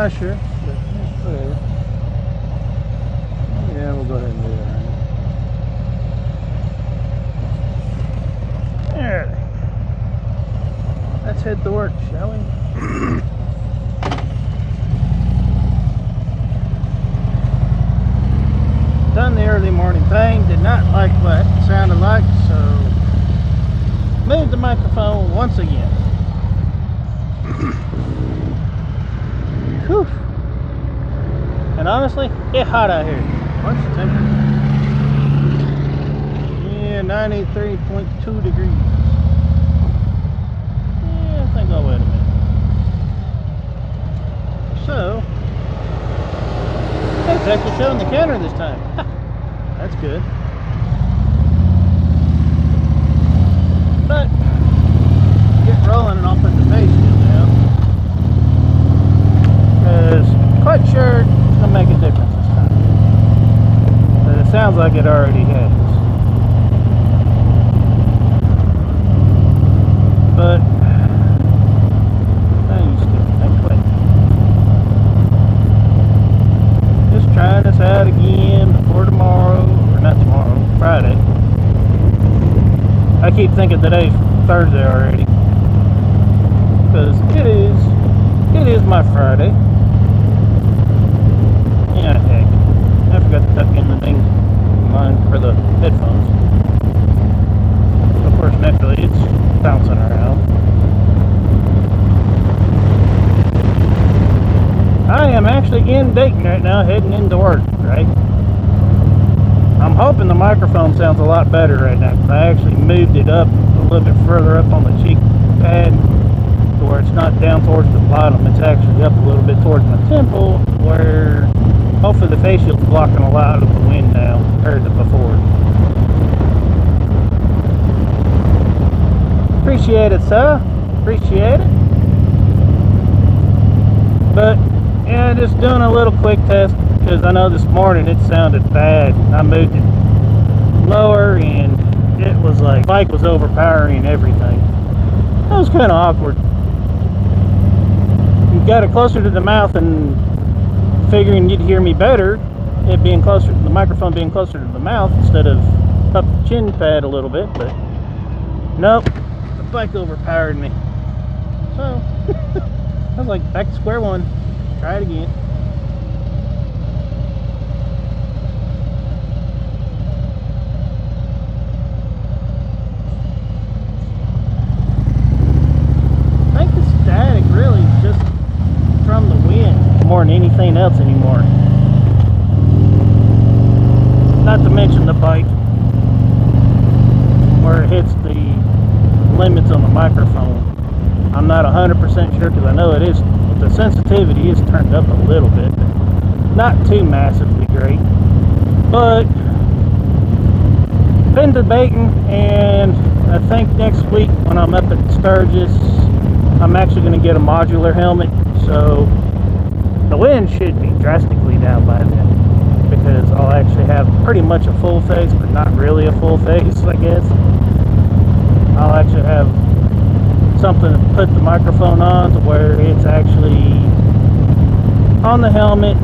not sure, but whatever. Yeah, we'll go ahead and do that. There. Let's head to work, shall we? Done the early morning thing. Did not like what it sounded like, so moved the microphone once again. Whew. And honestly, it's hot out here. What's the temperature? Yeah, 93.2 degrees. Yeah, I think I'll wait a minute. So, it's actually showing the counter this time. That's good. But, get rolling and I'll put the face shield down. Because, quite sure it'll make a difference this time. But it sounds like it already has. But, you still think quick. Just trying this out again before tomorrow, or not tomorrow, Friday. I keep thinking today's Thursday already. Because it is my Friday. Yeah, heck. I forgot to tuck in the thing line for the headphones. Of course, naturally, it's bouncing around. I am actually in Dayton right now, heading into work, right? I'm hoping the microphone sounds a lot better right now, because I actually moved it up a little bit further up on the cheek pad, to where it's not down towards the bottom, it's actually up a little bit towards my temple, where hopefully the face shield's blocking a lot of the wind now, compared to before. Appreciate it, sir. Appreciate it. But, yeah, just doing a little quick test, because I know this morning it sounded bad. I moved it lower, and it was like, the bike was overpowering everything. That was kind of awkward. You got it closer to the mouth and figuring you'd hear me better, it being closer to the microphone, being closer to the mouth instead of up the chin pad a little bit, but nope, the bike overpowered me. So I was like, back to square one, try it again. I think the static really is just from the wind more than anything else anymore. Not to mention the bite, where it hits the limits on the microphone. I'm not 100% sure, because I know it is, the sensitivity is turned up a little bit, but not too massively great. But been debating, and I think next week when I'm up at Sturgis, I'm actually going to get a modular helmet, so the wind should be drastically down by then, because I'll actually have pretty much a full face, but not really a full face, I guess. I'll actually have something to put the microphone on to where it's actually on the helmet,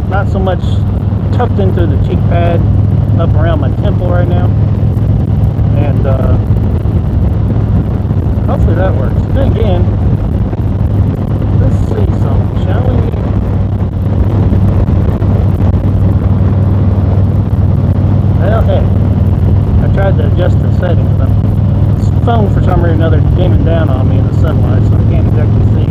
not so much tucked into the cheek pad up around my temple right now. And hopefully that works. Then again, let's see something, shall we? Well, hey, I tried to adjust the settings, but this phone for some reason or another dimming down on me in the sunlight, so I can't exactly see.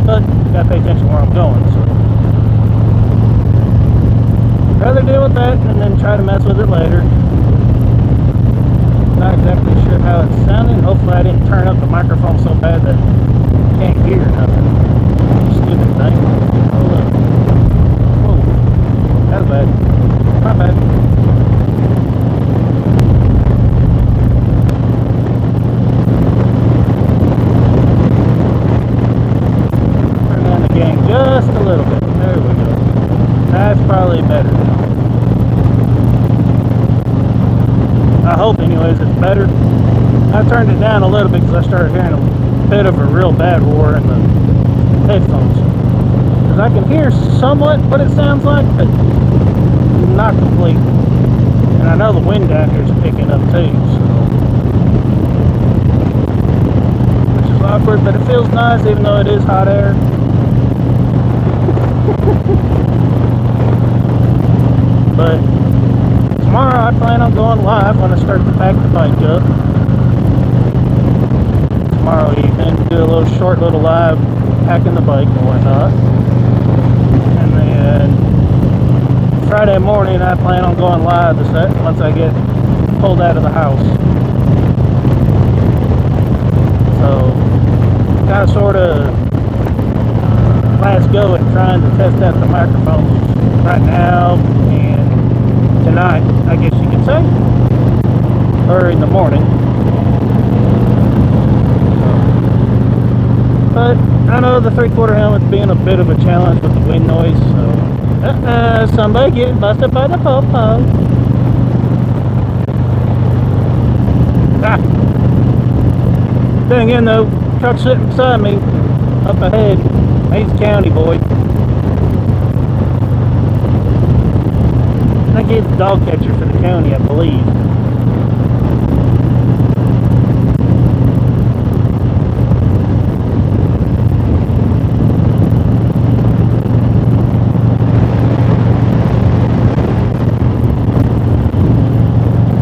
But gotta pay attention where I'm going, so rather deal with that and then try to mess with it later. Not exactly sure how it's sounding. Hopefully I didn't turn up the microphone so bad that you can't hear nothing. Stupid thing. Oh look. Whoa. That's bad. Not bad. Turn down the gain just a little bit. There we go. That's probably better now. I hope anyways it's better. I turned it down a little bit because I started hearing a bit of a real bad roar in the headphones. Because I can hear somewhat what it sounds like, but not complete. And I know the wind down here is picking up too, so. Which is awkward, but it feels nice even though it is hot air. But tomorrow I plan on going live when I start to pack the bike up. Tomorrow evening, do a little short little live packing the bike and whatnot. And then Friday morning I plan on going live once I get pulled out of the house. So kind of sort of last go at trying to test out the microphones right now and tonight, I guess you could say, or in the morning. But I know the 3/4 helmet's being a bit of a challenge with the wind noise, so somebody getting busted by the po-po. Then again though, truck sitting beside me up ahead, he's a county boy. I think he's the dog catcher for the county, I believe.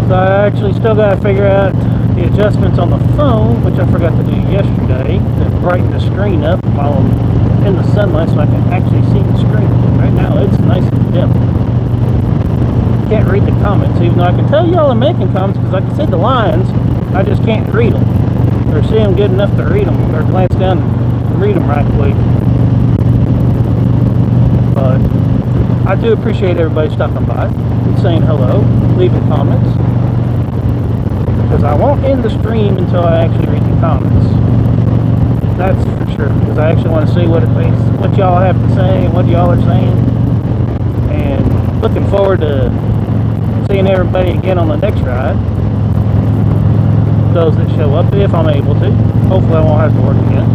So I actually still got to figure out the adjustments on the phone, which I forgot to do yesterday, to brighten the screen up while I'm in the sunlight so I can actually see the screen. Right now it's nice and dim. Can't read the comments, even though I can tell y'all are making comments because I can see the lines, I just can't read them or see them good enough to read them or glance down and read them right quick. But I do appreciate everybody stopping by and saying hello, leaving comments, because I won't end the stream until I actually read the comments. That's for sure, because I actually want to see what y'all have to say and what y'all are saying, and looking forward to seeing everybody again on the next ride. Those that show up, if I'm able to. Hopefully I won't have to work again.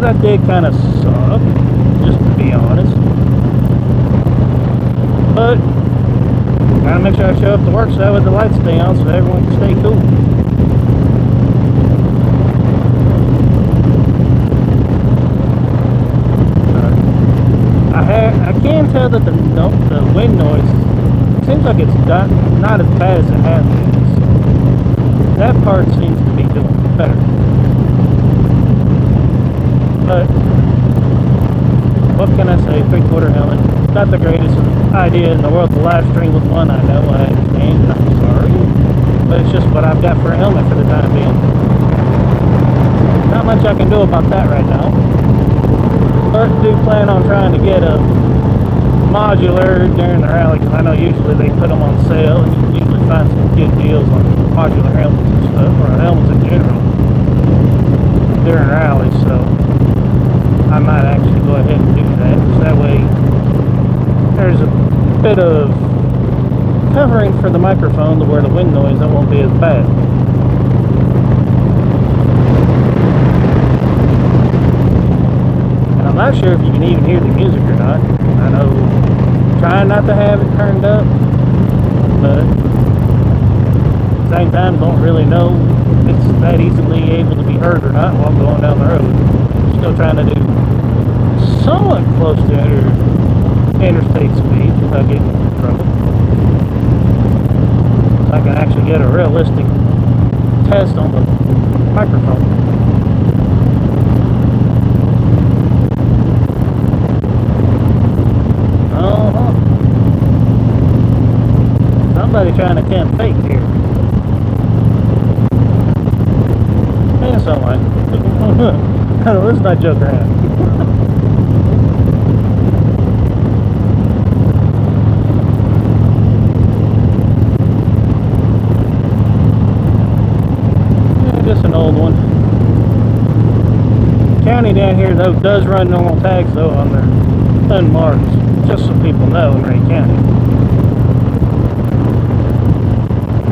That did kind of suck, just to be honest. But gotta make sure I show up to work so that way the lights stay on so everyone can stay cool. I can tell that the wind noise seems like it's not as bad as it has been. That part seems to be doing better. But what can I say? 3/4 helmet. Not the greatest idea in the world to live stream with one. I know, I understand. I'm sorry, but it's just what I've got for a helmet for the time being. Not much I can do about that right now. But do plan on trying to get a modular during the rally, because I know usually they put them on sale and you can usually find some good deals on modular helmets and stuff, or helmets in general during rallies. So I might actually go ahead and do that, because that way there's a bit of covering for the microphone to where the wind noise that won't be as bad. And I'm not sure if you can even hear the music or not. I know trying not to have it turned up, but at the same time don't really know if it's that easily able to be heard or not while going down the road. Still trying to do somewhat close to interstate speed without getting into trouble. So I can actually get a realistic test on the microphone. Somebody trying to tempt fate here. Yeah, something like let's not joke around. Just an old one. County down here though does run normal tags though on their unmarked, just so people know in Ray County.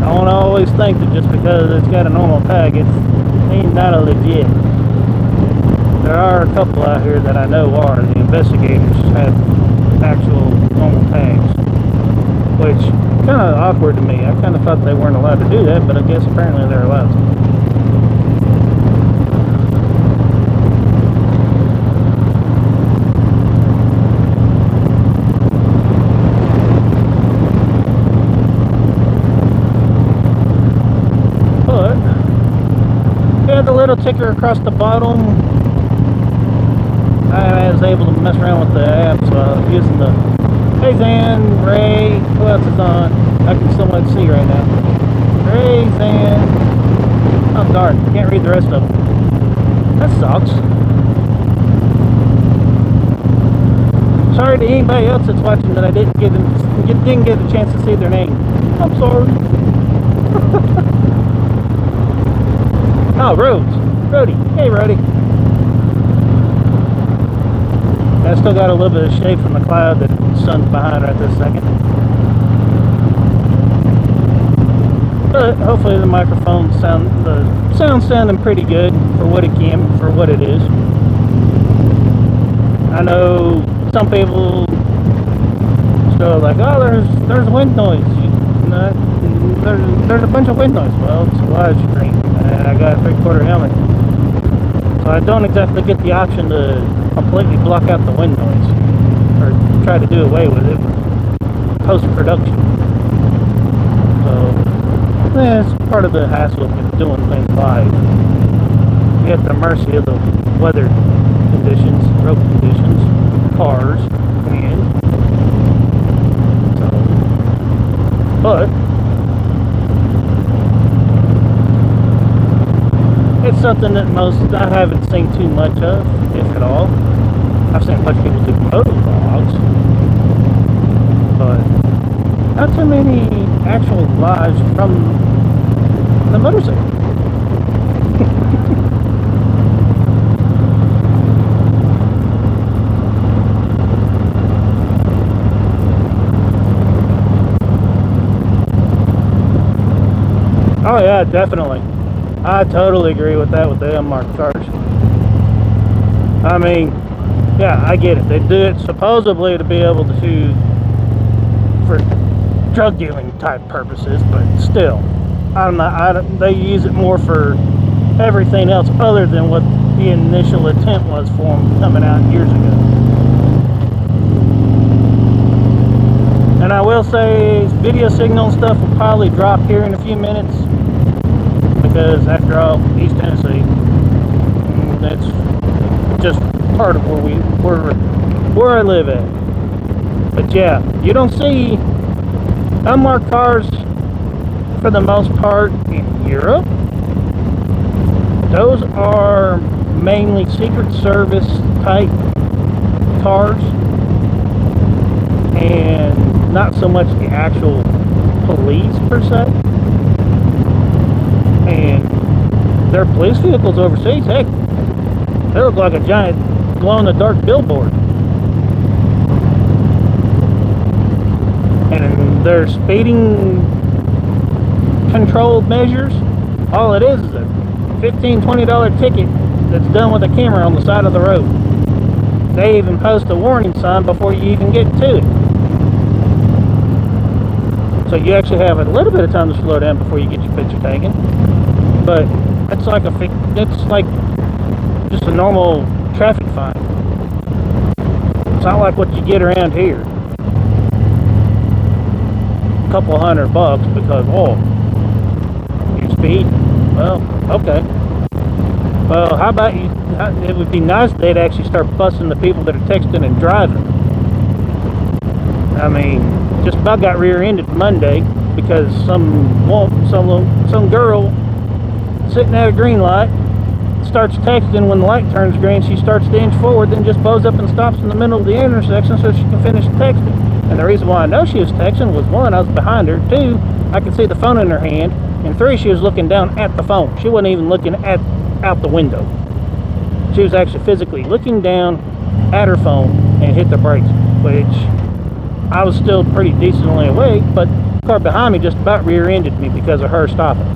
I don't always think that just because it's got a normal tag, it's ain't not a legit. There are a couple out here that I know are. The investigators have actual normal tags, which kind of awkward to me. I kind of thought they weren't allowed to do that, but I guess apparently they're allowed to. The little ticker across the bottom, I was able to mess around with the app, so I was using the Hey Zan, Ray, who else is on? I can somewhat see right now. Ray, Zan, oh darn, can't read the rest of them. That sucks. Sorry to anybody else that's watching that I didn't get a chance to see their name. I'm sorry. Oh, Rhodes. Rhodey. Hey, Rhodey. I still got a little bit of shade from the cloud that the sun's behind right this second. But hopefully the microphone sound's sounding pretty good for what it is. I know some people still like, oh, there's wind noise. There's a bunch of wind noise. Well, it's a live stream, and I got a 3/4 helmet, so I don't exactly get the option to completely block out the wind noise or try to do away with it post-production. So yeah, it's part of the hassle of doing things live. You at the mercy of the weather conditions, road conditions, cars, wind. So, but it's something that I haven't seen too much of, if at all. I've seen a bunch of people do motor vlogs, but not too many actual lives from the motorcycle. Oh yeah, definitely. I totally agree with that with the unmarked cars. I mean, yeah, I get it. They do it supposedly to be able to, for drug dealing type purposes, but still, they use it more for everything else other than what the initial intent was for them coming out years ago. And I will say, video signal stuff will probably drop here in a few minutes. Because after all, East Tennessee, that's just part of where I live at. But yeah, you don't see unmarked cars for the most part in Europe. Those are mainly Secret Service type cars, and not so much the actual police per se. And their police vehicles overseas, heck, they look like a giant glow-in-the-dark billboard. And their speeding control measures, all it is a $15, $20 ticket that's done with a camera on the side of the road. They even post a warning sign before you even get to it. So you actually have a little bit of time to slow down before you get your picture taken. But it's like just a normal traffic fine. It's not like what you get around here. A couple $100 because, oh, you're speeding. Well, okay. Well, how about you? It would be nice if they'd actually start busting the people that are texting and driving. I mean, just about got rear-ended Monday because some girl sitting at a green light starts texting. When the light turns green, she starts to inch forward, then just blows up and stops in the middle of the intersection so she can finish texting. And the reason why I know she was texting was, 1, I was behind her, 2, I could see the phone in her hand, and 3, she was looking down at the phone. She wasn't even looking out the window. She was actually physically looking down at her phone and hit the brakes, which I was still pretty decently awake, but the car behind me just about rear-ended me because of her stopping.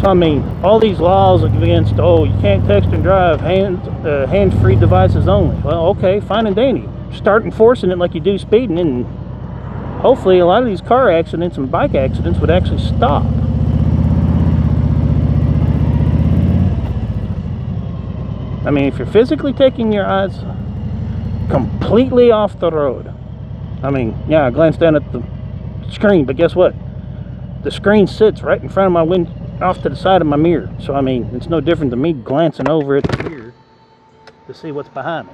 So I mean, all these laws against, oh, you can't text and drive, hands-free devices only. Well, okay, fine and dandy. Start enforcing it like you do speeding, and hopefully a lot of these car accidents and bike accidents would actually stop. I mean, if you're physically taking your eyes completely off the road, I mean, yeah, I glanced down at the screen, but guess what? The screen sits right in front of my window, off to the side of my mirror. So I mean, it's no different than me glancing over at the mirror to see what's behind me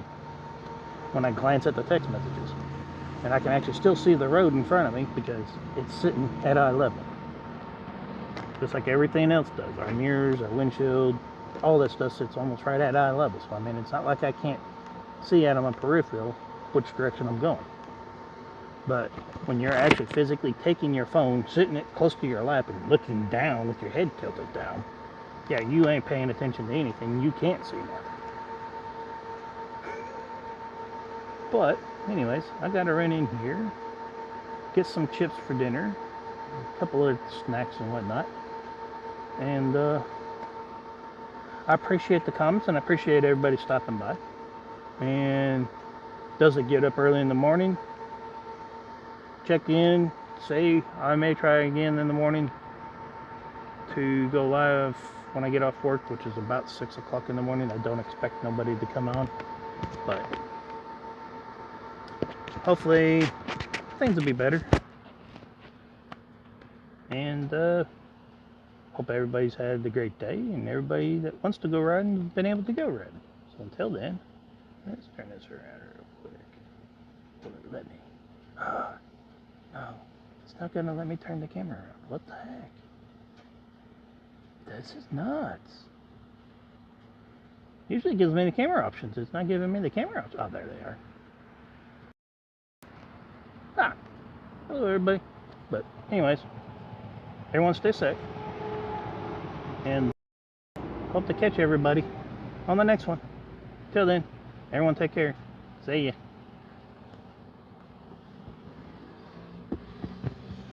when I glance at the text messages. And I can actually still see the road in front of me because it's sitting at eye level. Just like everything else does. Our mirrors, our windshield, all that stuff sits almost right at eye level. So I mean, it's not like I can't see out of my peripheral which direction I'm going. But when you're actually physically taking your phone, sitting it close to your lap and looking down with your head tilted down, yeah, you ain't paying attention to anything. You can't see nothing. But anyways, I gotta run in here, get some chips for dinner, a couple of snacks and whatnot. And I appreciate the comments and I appreciate everybody stopping by. And does it get up early in the morning? Check in, say I may try again in the morning to go live when I get off work, which is about 6 o'clock in the morning. I don't expect nobody to come on, but hopefully things will be better. And hope everybody's had a great day, and everybody that wants to go riding has been able to go riding. So until then, let's turn this around real quick. Will it let me? No, it's not gonna let me turn the camera around. What the heck? This is nuts. Usually it gives me the camera options. It's not giving me the camera options. Oh, there they are. Ah, hello everybody. But anyways, everyone stay safe. And hope to catch everybody on the next one. Till then, everyone take care. See ya.